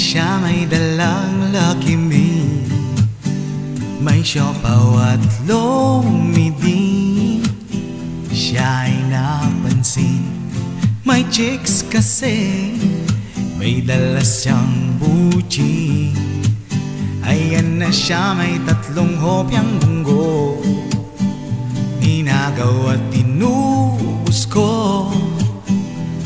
siya may dalang Lucky Me. May siopaw at lumidin, siya ay napansin. May chicks kasi, may dala siyang buchi. Ayan na siya may 3 hopyang bunggo, ninagaw at tinubos ko.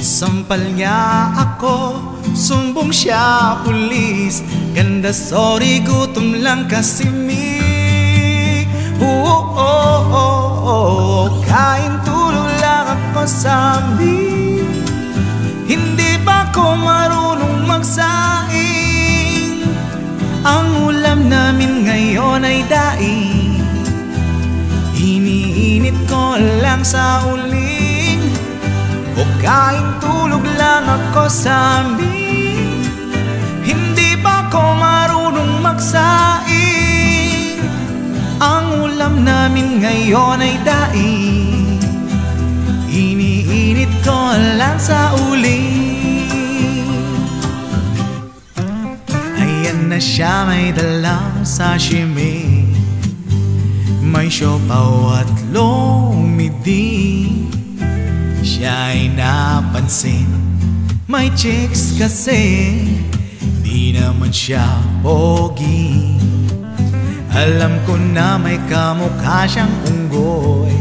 Sampal niya ako, sumbong siya pulis. Ganda sorry gutom lang kasi me. Kain tulog lang ako sa amin. Hindi pa ko marunong magsaing. Ang ulam namin ngayon ay daing. Iniinit ko lang sa uling. O kain tulog lang ako sa amin. Hindi pa ko marunong magsaing. Ang ulam namin ngayon ay daing. Iniinit ko lang sa uling. Ayan na siya may dalang sashimi. May siopaw at lumidin, siya ay napansin. May chicks kasi, di naman siya pogi. Alam ko na may kamukha siyang unggoy.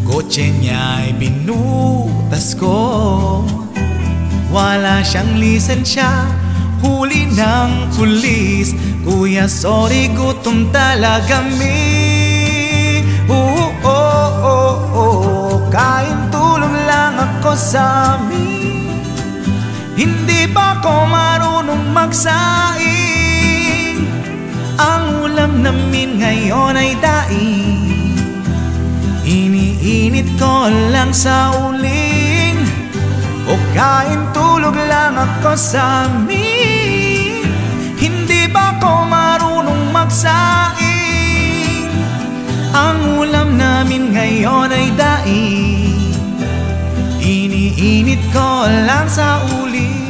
Kotse niya ay binutas ko. Wala siyang lisensya, huli ng pulis. Kuya sorry gutom talaga me. Kain tulog lang ako sa amin. Hindi pa ko marunong magsaing. Ang ulam namin ngayon ay daing. Iniinit ko lang sa uling. O kain tulog lang ako sa amin. Hindi pa ko marunong magsaing. Ang ulam namin ngayon ay daing. Iniinit ko lang sa uling.